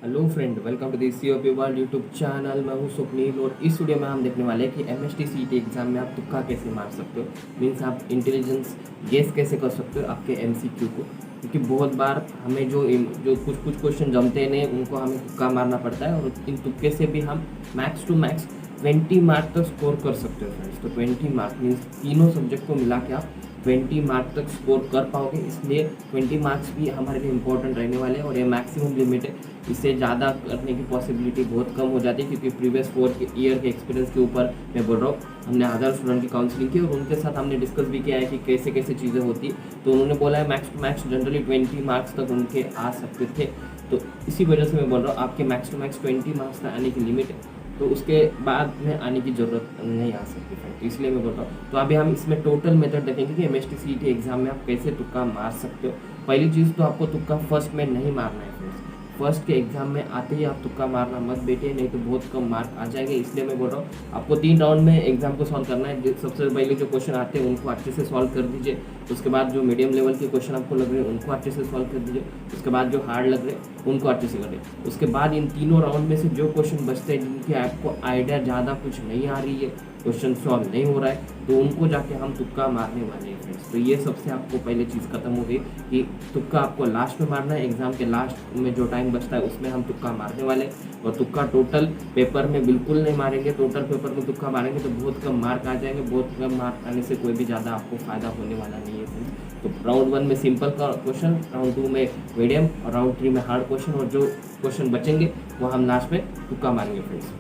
Hello friend, welcome to the COP world YouTube channel. मैं हूं स्वप्नील और इस वीडियो में हम देखने वाले हैं कि एमएसटी सीईटी एग्जाम में आप तुक्का कैसे मार सकते हो। मीन्स आप इंटेलिजेंस गेस कैसे कर सकते हो आपके एमसीक्यू को, क्योंकि बहुत बार हमें जो कुछ क्वेश्चन जमते नहीं उनको हमें तुक्का मारना पड़ता है और इन तुक्के से भी हम मैक्स टू मैक्स 20 मार्क तक स्कोर कर सकते हो फ्रेंड्स। तो 20 मार्क मीन्स तीनों सब्जेक्ट को मिला के आप 20 मार्क तक स्कोर कर पाओगे, इसलिए 20 मार्क्स भी हमारे लिए इंपॉर्टेंट रहने वाले हैं और ये मैक्सिमम लिमिट है। इससे ज़्यादा करने की पॉसिबिलिटी बहुत कम हो जाती है, क्योंकि प्रीवियस 4 ईयर के एक्सपीरियंस के ऊपर मैं बोल रहा हूँ। हमने हज़ार स्टूडेंट की काउंसलिंग की और उनके साथ हमने डिस्कस भी किया है कि कैसे कैसे चीज़ें होती। तो उन्होंने बोला है max to max generally 20 marks तक उनके आ सकते थे। तो इसी वजह से मैं बोल रहा हूँ आपके मैक्स टू मैक्स 20 मार्क्स तक आने की लिमिट है, तो उसके बाद में आने की ज़रूरत नहीं आ सकती फ्रेंड। तो इसलिए मैं बोल रहा हूँ। तो अभी हम इसमें टोटल मेथड देखेंगे कि एमएसटी सीईटी एग्जाम में आप कैसे तुक्का मार सकते हो। पहली चीज़ तो आपको तुक्का फर्स्ट में नहीं मारना है फ्रेंड्स। फर्स्ट के एग्जाम में आते ही आप तुक्का मारना मत बैठिए, नहीं तो बहुत कम मार्क आ जाएंगे। इसलिए मैं बोल रहा हूँ आपको 3 राउंड में एग्जाम को सॉल्व करना है। सबसे पहले जो क्वेश्चन आते हैं उनको अच्छे से सॉल्व कर दीजिए। उसके बाद जो मीडियम लेवल के क्वेश्चन आपको लग रहे हैं उनको अच्छे से सॉल्व कर दीजिए। उसके बाद जो हार्ड लग रहे हैं उनको अच्छे से करें। उसके बाद इन तीनों राउंड में से जो क्वेश्चन बचते हैं जिनकी आपको आइडिया ज़्यादा कुछ नहीं आ रही है, क्वेश्चन सॉल्व नहीं हो रहा है, तो उनको जाके हम तुक्का मारने वाले हैं फ्रेंड्स। तो ये सबसे आपको पहले चीज़ खत्म हो गई कि तुक्का आपको लास्ट में मारना है। एग्जाम के लास्ट में जो टाइम बचता है उसमें हम तुक्का मारने वाले हैं। और तुक्का टोटल पेपर में बिल्कुल नहीं मारेंगे। टोटल पेपर में तुक्का मारेंगे तो बहुत कम मार्क आ जाएंगे। बहुत कम मार्क आने से कोई भी ज़्यादा आपको फायदा होने वाला नहीं है फ्रेंड्स। तो राउंड 1 में सिंपल का क्वेश्चन, राउंड 2 में मीडियम और राउंड 3 में हार्ड क्वेश्चन, और जो क्वेश्चन बचेंगे वो हम लास्ट में तुक्का मारेंगे फ्रेंड्स।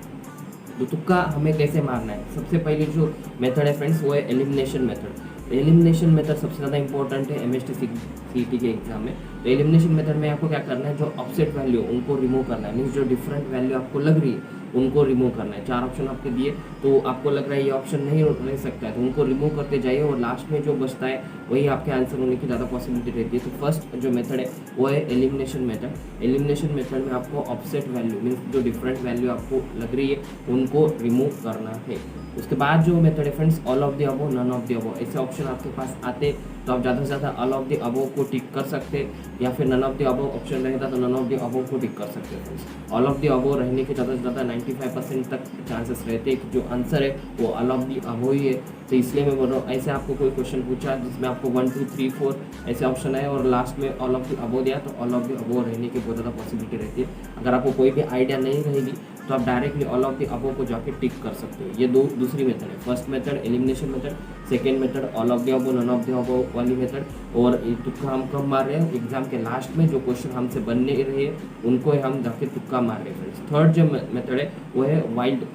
तो तुक्का हमें कैसे मारना है, सबसे पहले जो मेथड है फ्रेंड्स वो है एलिमिनेशन मेथड। एलिमिनेशन मेथड सबसे ज़्यादा इंपॉर्टेंट है एमएसटी सीईटी के एग्जाम में। तो एलिमिनेशन मेथड में आपको क्या करना है, जो ऑफसेट वैल्यू उनको रिमूव करना है। मीन्स जो डिफरेंट वैल्यू आपको लग रही है उनको रिमूव करना है। 4 ऑप्शन आपके दिए, तो आपको लग रहा है ये ऑप्शन नहीं रह सकता है, तो उनको रिमूव करते जाइए और लास्ट में जो बचता है वही आपके आंसर होने की ज़्यादा पॉसिबिलिटी रहती है। तो फर्स्ट जो मेथड है वो है एलिमिनेशन मेथड। एलिमिनेशन मेथड में आपको ऑफसेट वैल्यू मीन्स जो डिफरेंट वैल्यू आपको लग रही है उनको रिमूव करना है। उसके बाद जो मेथड है friends all of the above, none of the above. ऐसे ऑप्शन आपके पास आते तो आप ज़्यादा से ज़्यादा ऑल ऑफ द अबव को टिक कर सकते, या फिर none of the above option रहेगा तो नन ऑफ द अबव को टिक कर सकते हैं friends. All of the above रहने के ज़्यादा से ज़्यादा 95% तक चांसेस रहते हैं कि जो आंसर है वो ऑल ऑफ द अबव ही है। तो इसलिए मैं बोल रहा हूँ ऐसे आपको कोई क्वेश्चन पूछा जिसमें आपको 1 2 3 4 ऐसे ऑप्शन है और लास्ट में ऑल ऑफ द अबव दिया, तो ऑल ऑफ द अबव रहने की बहुत ज़्यादा पॉसिबिलिटी रहती है। अगर आपको कोई भी आइडिया नहीं रहेगी तो आप directly all of the above को जाके टिक कर सकते हो। ये दूसरी मेथड है। First method elimination method, second method all of the above, none of the above वाली मेथड। और तुक्का हम कब मार रहे हैं, एग्जाम के लास्ट में जो क्वेश्चन हमसे बनने रहे उनको हम जाके तुक्का मार रहे हैं फ्रेंड्स। थर्ड जो मेथड है वो है wild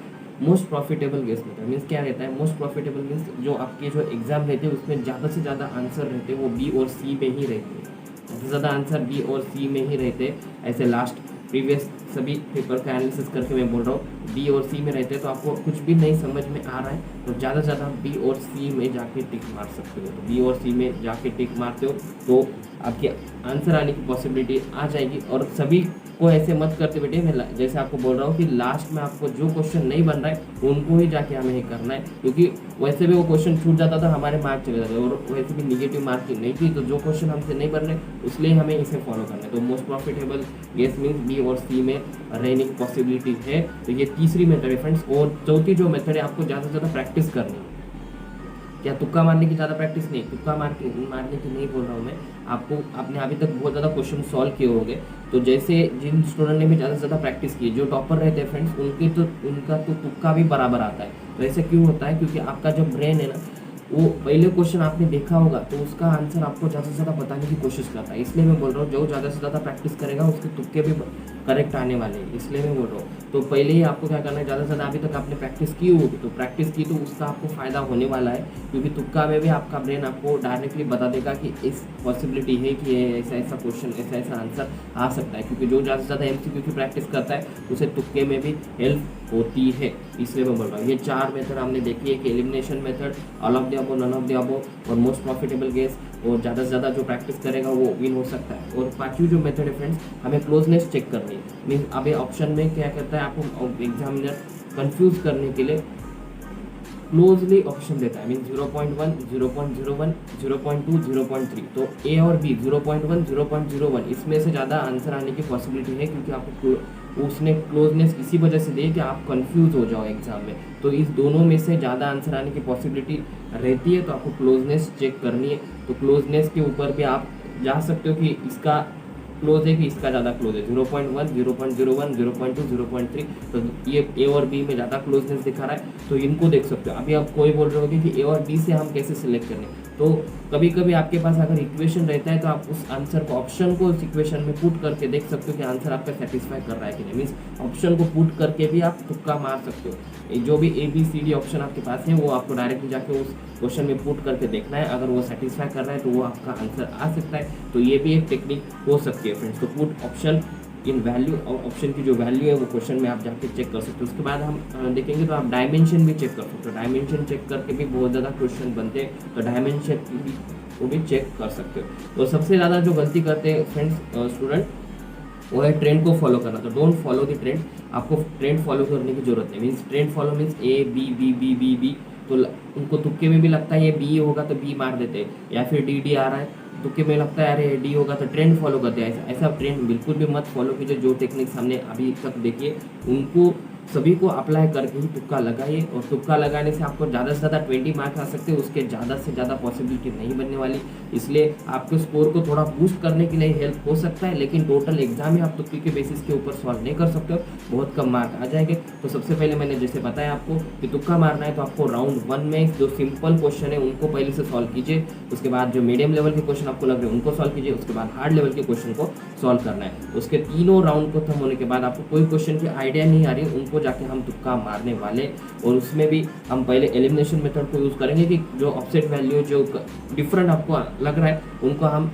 most profitable guess method. Means क्या रहता है, मोस्ट प्रॉफिटेबल मीन्स जो आपके जो एग्जाम रहते हैं उसमें ज़्यादा से ज़्यादा आंसर रहते हैं वो बी और सी में ही रहते हैं। ज़्यादा से ज़्यादा आंसर बी और सी में ही रहते हैं। ऐसे लास्ट प्रीवियस सभी पेपर का एनालिसिस करके मैं बोल रहा हूँ बी और सी में रहते हैं। तो आपको कुछ भी नहीं समझ में आ रहा है तो ज़्यादा से ज़्यादा बी और सी में जाके टिक मार सकते हो। तो बी और सी में जाके टिक मारते हो तो आपके आंसर आने की पॉसिबिलिटी आ जाएगी। और सभी को ऐसे मत करते बेटे, मैं जैसे आपको बोल रहा हूँ कि लास्ट में आपको जो क्वेश्चन नहीं बन रहा है उनको ही जाके हमें ही करना है, क्योंकि वैसे भी वो क्वेश्चन छूट जाता था हमारे मार्क चले जाते और वैसे भी निगेटिव मार्किंग नहीं थी। तो जो क्वेश्चन हमसे नहीं बन रहे इसलिए हमें इसे फॉलो करना है। तो most profitable guess means B और सी में रहने की पॉसिबिलिटी है। तो ये तीसरी मेथड है फ्रेंड्स। और चौथी जो मेथड है आपको ज़्यादा से ज़्यादा प्रैक्टिस करनी है। क्या तुक्का मारने की ज़्यादा प्रैक्टिस नहीं, तुक्का मारने की नहीं बोल रहा हूँ मैं आपको। आपने अभी तक बहुत ज़्यादा क्वेश्चन सॉल्व किए होंगे, तो जैसे जिन स्टूडेंट ने भी ज़्यादा से ज़्यादा प्रैक्टिस की, जो टॉपर रहते हैं फ्रेंड्स उनका तो तुक्का भी बराबर आता है। तो ऐसे क्यों होता है, क्योंकि आपका जो ब्रेन है ना वो पहले क्वेश्चन आपने देखा होगा तो उसका आंसर आपको ज़्यादा से ज़्यादा बताने की कोशिश करता है। इसलिए मैं बोल रहा हूँ जो ज़्यादा से ज़्यादा प्रैक्टिस करेगा उसके तुक्के भी करेक्ट आने वाले हैं। इसलिए मैं बोल रहा हूँ तो पहले ही आपको क्या करना है, ज़्यादा से ज़्यादा अभी तक आपने प्रैक्टिस की होगी तो प्रैक्टिस की तो उसका आपको फ़ायदा होने वाला है। क्योंकि तुक्का में भी आपका ब्रेन आपको डायरेक्टली बता देगा कि इस पॉसिबिलिटी है कि ऐसा ऐसा क्वेश्चन ऐसा ऐसा आंसर आ सकता है। क्योंकि जो ज़्यादा से ज़्यादा एमसीक्यू की प्रैक्टिस करता है उसे तुक्के में भी हेल्प होती है। इसलिए मैं बोल रहा हूँ ये 4 मेथड हमने देखी है कि elimination method, all of the above, none of the above और मोस्ट प्रॉफिटेबल गेस। और ज़्यादा से ज़्यादा जो प्रैक्टिस करेगा वो विन हो सकता है। और 5वीं जो मेथड है फ्रेंड्स, हमें क्लोजनेस चेक करनी है। मीन्स अभी ऑप्शन में क्या कहता है, आपको एग्जामिनर कंफ्यूज करने के लिए क्लोजली ऑप्शन देता है, मीन 0.1, 0.01, 0.2, 0.3। तो ए और बी 0.1, 0.01 इसमें से ज़्यादा आंसर आने की पॉसिबिलिटी है, क्योंकि आपको उसने क्लोजनेस इसी वजह से दी कि आप कंफ्यूज हो जाओ एग्जाम में। तो इस दोनों में से ज़्यादा आंसर आने की पॉसिबिलिटी रहती है, तो आपको क्लोजनेस चेक करनी है। तो क्लोजनेस के ऊपर भी आप जा सकते हो कि इसका क्लोज है कि इसका ज़्यादा क्लोज है, 0.1, 0.01, 0.2, 0.3। तो ये ए और बी में ज़्यादा क्लोजनेस दिखा रहा है, तो इनको देख सकते हो। अभी आप कोई बोल रहे होगे कि ए और बी से हम कैसे सिलेक्ट करें, तो कभी कभी आपके पास अगर इक्वेशन रहता है तो आप उस आंसर को, ऑप्शन को उस इक्वेशन में पुट करके देख सकते हो कि आंसर आपका सेटिस्फाई कर रहा है कि नहीं। मीन्स ऑप्शन को पुट करके भी आप तुक्का मार सकते हो। जो भी ABCD ऑप्शन आपके पास है वो आपको डायरेक्टली जाके उस क्वेश्चन में पुट करके देखना है, अगर वो सेटिस्फाई कर रहा है तो वो आपका आंसर आ सकता है। तो ये भी एक टेक्निक हो सकती है फ्रेंड्स। तो पुट ऑप्शन इन वैल्यू, और ऑप्शन की जो वैल्यू है वो क्वेश्चन में आप जाके चेक कर सकते हो। उसके बाद हम देखेंगे तो आप डायमेंशन भी चेक कर सकते हो। डायमेंशन चेक करके भी बहुत ज़्यादा क्वेश्चन बनते हैं, तो डायमेंशन भी वो भी चेक कर सकते हो। तो सबसे ज़्यादा जो गलती करते हैं फ्रेंड्स स्टूडेंट, वो है ट्रेंड को फॉलो करना। तो डोंट फॉलो द ट्रेंड, आपको ट्रेंड फॉलो करने की जरूरत नहीं। Means trend follow means A B B B B B, तो उनको तुक्के में भी लगता है ये बी होगा तो बी मार देते हैं, या फिर डी आ रहा है तुक्के में लगता है अरे डी होगा तो ट्रेंड फॉलो करते हैं। ऐसा ट्रेंड बिल्कुल भी मत फॉलो कीजिए। जो टेक्निक्स हमने अभी तक देखिए उनको सभी को अप्लाई करके ही तुक्का लगाइए, और तुक्का लगाने से आपको ज़्यादा से ज़्यादा 20 मार्क्स आ सकते हैं, उसके ज़्यादा से ज़्यादा पॉसिबिलिटी नहीं बनने वाली। इसलिए आपके स्कोर को थोड़ा बूस्ट करने के लिए हेल्प हो सकता है, लेकिन टोटल एग्जाम में आप तुक्के के बेसिस के ऊपर सॉल्व नहीं कर सकते हो, बहुत कम मार्क आ जाएंगे। तो सबसे पहले मैंने जैसे बताया आपको कि तुक्का मारना है तो आपको राउंड 1 में जो सिंपल क्वेश्चन है उनको पहले से सॉल्व कीजिए, उसके बाद जो मीडियम लेवल के क्वेश्चन आपको लग रहे हैं उनको सॉल्व कीजिए, उसके बाद हार्ड लेवल के क्वेश्चन को सॉल्व करना है। उसके तीनों राउंड को खत्म होने के बाद आपको कोई क्वेश्चन की आइडिया नहीं आ रही, उनको जाके हम तुक्का मारने वाले। और उसमें भी हम पहले एलिमिनेशन मेथड को यूज़ करेंगे कि जो ऑफसेट वैल्यू जो डिफरेंट आपको लग रहा है उनको हम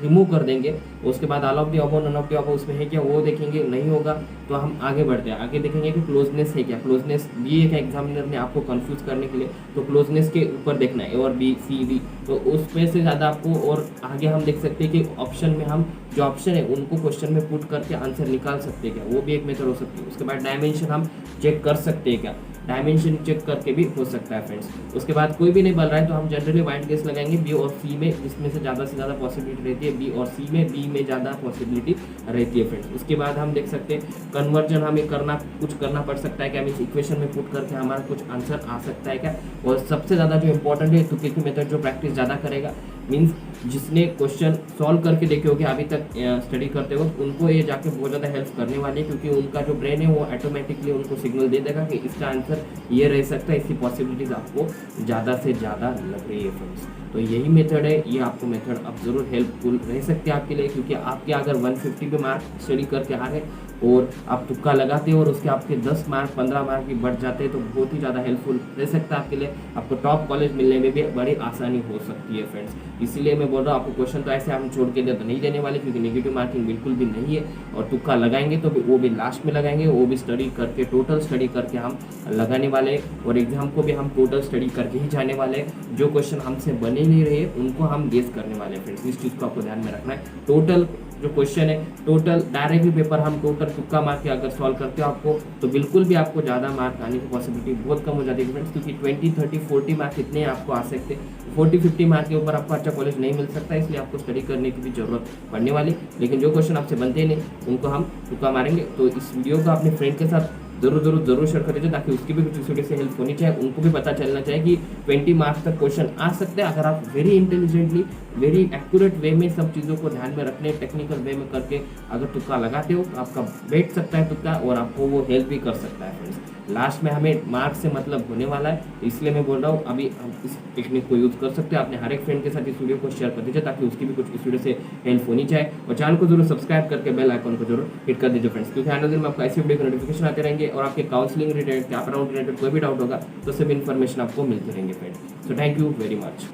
रिमूव कर देंगे। उसके बाद all of the above, none of the above उसमें है क्या वो देखेंगे, नहीं होगा तो हम आगे बढ़ते हैं। आगे देखेंगे कि क्लोजनेस है क्या, क्लोजनेस दिए क्या एग्जामिनर ने आपको कंफ्यूज करने के लिए, तो क्लोजनेस के ऊपर देखना है, ए और बी सी डी। तो उसमें से ज़्यादा आपको, और आगे हम देख सकते हैं कि ऑप्शन में हम जो ऑप्शन है उनको क्वेश्चन में पुट करके आंसर निकाल सकते हैं क्या, वो भी एक मेथड हो सकती है। उसके बाद डायमेंशन हम चेक कर सकते हैं क्या, डायमेंशन चेक करके भी हो सकता है फ्रेंड्स। उसके बाद कोई भी नहीं बन रहा है तो हम जनरली वाइड गेस लगाएंगे बी और सी में, जिसमें से ज़्यादा पॉसिबिलिटी रहती है बी और सी में, बी में ज़्यादा पॉसिबिलिटी रहती है फ्रेंड्स। उसके बाद हम देख सकते हैं कन्वर्जन हमें कुछ करना पड़ सकता है क्या, मीन्स इक्वेशन में पुट करके हमारा कुछ आंसर आ सकता है क्या। और सबसे ज़्यादा जो इंपॉर्टेंट है तुक्के की मेथड जो प्रैक्टिस ज़्यादा करेगा, मीन्स जिसने क्वेश्चन सॉल्व करके देखे होगे अभी तक स्टडी करते वक्त, उनको ये जाके बहुत ज़्यादा हेल्प करने वाली है, क्योंकि उनका जो ब्रेन है वो ऑटोमेटिकली उनको सिग्नल दे देगा कि इसका आंसर ये रह सकता है, इसकी पॉसिबिलिटीज़ आपको ज़्यादा से ज़्यादा लग रही है फ्रेंड्स। तो यही मेथड है, ये आपको मेथड अब ज़रूर हेल्पफुल रह सकते हैं आपके लिए, क्योंकि आपके अगर 150 पे मार्क स्टडी करके आ रहे और आप तुक्का लगाते हो और उसके आपके 10 मार्क 15 मार्क भी बढ़ जाते हैं, तो बहुत ही ज़्यादा हेल्पफुल रह सकता है आपके लिए। आपको टॉप कॉलेज मिलने में भी बड़ी आसानी हो सकती है फ्रेंड्स। इसीलिए मैं बोल रहा हूँ आपको क्वेश्चन तो ऐसे हम छोड़ के दे तो नहीं देने वाले, क्योंकि नेगेटिव मार्किंग बिल्कुल भी नहीं है। और तुक्का लगाएंगे तो वो भी लास्ट में लगाएंगे, वो भी स्टडी करके, टोटल स्टडी करके हम लगाने वाले, और एग्जाम को भी हम टोटल स्टडी करके ही जाने वाले। जो क्वेश्चन हमसे बने नहीं रहे उनको हम गेस करने वाले फ्रेंड्स, इस चीज़ को आपको ध्यान में रखना है। टोटल जो क्वेश्चन है, टोटल डायरेक्टली पेपर हम टोटल तुक्का मार के अगर सॉल्व करते हो आपको, तो बिल्कुल भी आपको ज़्यादा मार्क आने की पॉसिबिलिटी बहुत कम हो जाती है फ्रेंड्स, क्योंकि 20, 30, 40 मार्क इतने आपको आ सकते हैं। 40, 50 मार्क के ऊपर आपको अच्छा कॉलेज नहीं मिल सकता, इसलिए आपको स्टडी करने की भी जरूरत पड़ने वाली। लेकिन जो क्वेश्चन आपसे बनते नहीं उनको हम तुक्का मारेंगे। तो इस वीडियो को अपने फ्रेंड के साथ जरूर शेयर कर दीजिए, ताकि उसकी भी कुछ इस वीडियो से हेल्प होनी चाहिए, उनको भी पता चलना चाहिए कि 20 मार्क्स तक क्वेश्चन आ सकते हैं, अगर आप वेरी इंटेलिजेंटली, वेरी एक्यूरेट वे में सब चीज़ों को ध्यान में रखने, टेक्निकल वे में करके अगर तुक्का लगाते हो तो आपका बैठ सकता है तुक्का, और आपको वो हेल्प भी कर सकता है फ्रेंड्स। लास्ट में हमें मार्क्स से मतलब होने वाला है, इसलिए मैं बोल रहा हूँ अभी हम इस टेक्निक को यूज़ कर सकते हैं। अपने हर एक फ्रेंड के साथ इस वीडियो को शेयर कर दीजिए, ताकि उसकी भी कुछ इस वीडियो से हेल्प होनी चाहिए। और चैनल को जरूर सब्सक्राइब करके बेल आइकन को जरूर हिट कर दीजिए फ्रेंड्स, क्योंकि आने दिन में आपको ऐसी वीडियो के नोटिफिकेशन आते रहेंगे, और आपके counselling related, cap round related कोई भी डाउट होगा तो सब इन्फॉर्मेशन आपको मिलते रहेंगे friends. So thank you very much.